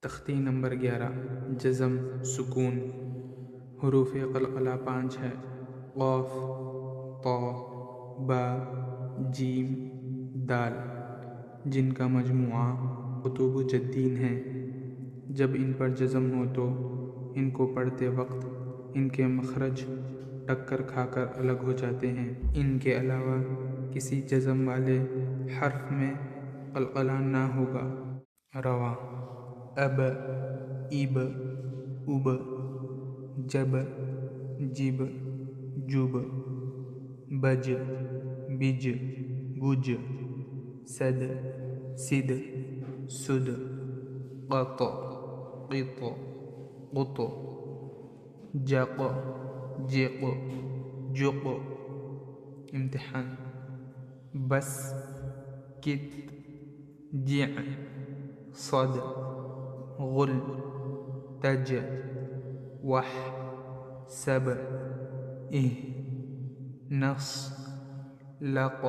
तख्ती नंबर 11 जज़म सुकून। हुरूफ क़लक़ला 5 है। क़ाफ़, ता, बा, जीम, दाल, जिनका मजमुआ क़ुतूब जद्दीन है। जब इन पर जज़म हो तो इनको पढ़ते वक्त इनके मखरज टक्कर खाकर अलग हो जाते हैं। इनके अलावा किसी जज़म वाले हर्फ में क़लक़ला ना होगा। रवा, अब, इब, उब, जब, जिब, जुब, बज, बिज, बुज, सद, सिद, सुद, क़त, क़ित, क़ुत, जक़, जिक़, जुक़। इम्तिहान। बस, कित, जिअ, सद, गुल, तज, वह, सब, इह, नस, लक़,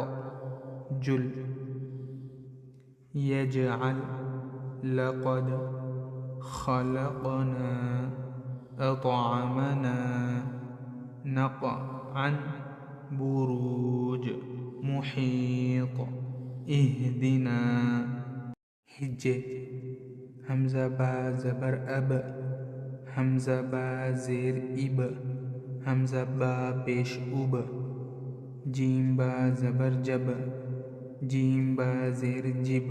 जुल, यजअल, लक़द, खलक़ना, अतअमना, नक़अन, बुरूज, मुहीत, इहदिना। हिज्जे। हमज़ा बा ज़बर अब, हमज़ा बा ज़ेर इब, हमज़ा बा पेश उब, जीम बा ज़बर जब, जीम बा ज़ेर जिब,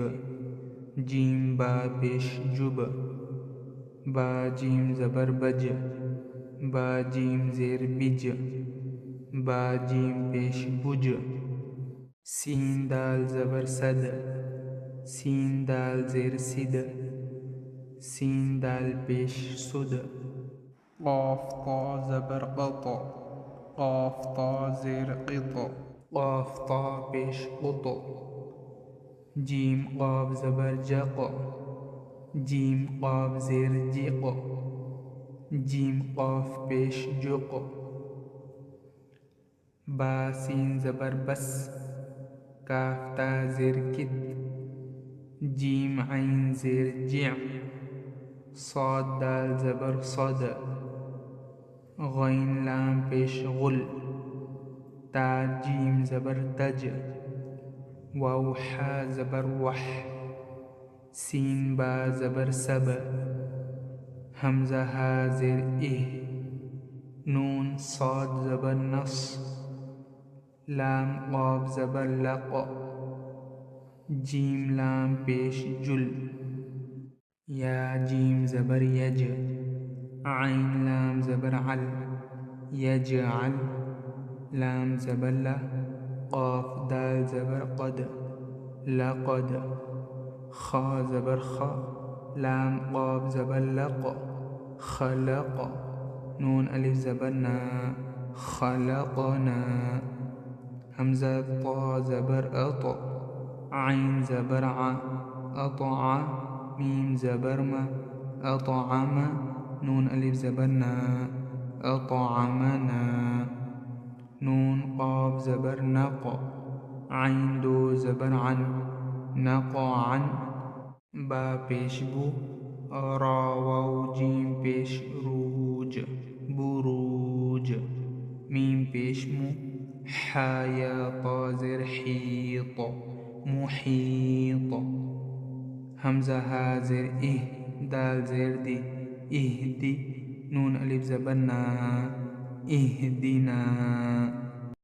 जीम बा पेश जुब, बा जीम ज़बर बज, बा जीम ज़ेर बिज, बा जीम पेश बुज, सीन दाल ज़बर सद, सीन दाल ज़ेर सिद, सीन दाल पेश सुद, क़ाफ़ ता ज़बर क़त, क़ाफ़ ता ज़ेर क़ित, क़ाफ़ ता पेश क़ुत, जीम क़ाफ़ ज़बर जक़, जीम क़ाफ़ ज़ेर जिक़, जीम क़ाफ़ पेश जुक़, बा सीन ज़बर बस, काफ़ ता ज़ेर कित, जीम आइन ज़ेर जिअ, साद दाल ज़बर सद, ग़ैन लाम पेश गुल, ता जीम ज़बर तज, वाव हा ज़बर वह, सीन बा ज़बर सब, हमज़ा हा ज़ेर इह, नून साद ज़बर नस, लाम क़ाफ़ ज़बर लक़, जीम लाम पेश जुल, या जीम ज़बर यज, आइन लाम ज़बर अल, यजअल, लाम ज़बर ला, क़ाफ़ दाल ज़बर क़द, लक़द, खा ज़बर ख, लाम क़ाफ़ ज़बर लक़, खलक़, नून अलिफ ज़बर ना, खलक़ना, हमज़ा ता ज़बर अत, आइन ज़बर आ, अतआ, मीम ज़बर मा, अतअमा, नून अलिफ ज़बर ना, अतअमना, नून क़ाफ़ ज़बर नक़, आइन दो ज़बर अन, नक़अन, बा पेश बु, रा वाव जीम पेश रूज, बुरूज, मीम पेश मु, हा या ता ज़ेर हीत, मुहीत, हमज़ा हा ज़ेर इह, दाल ज़ेर दी, इहदी, नून अलिफ ज़बर ना, इहदिना।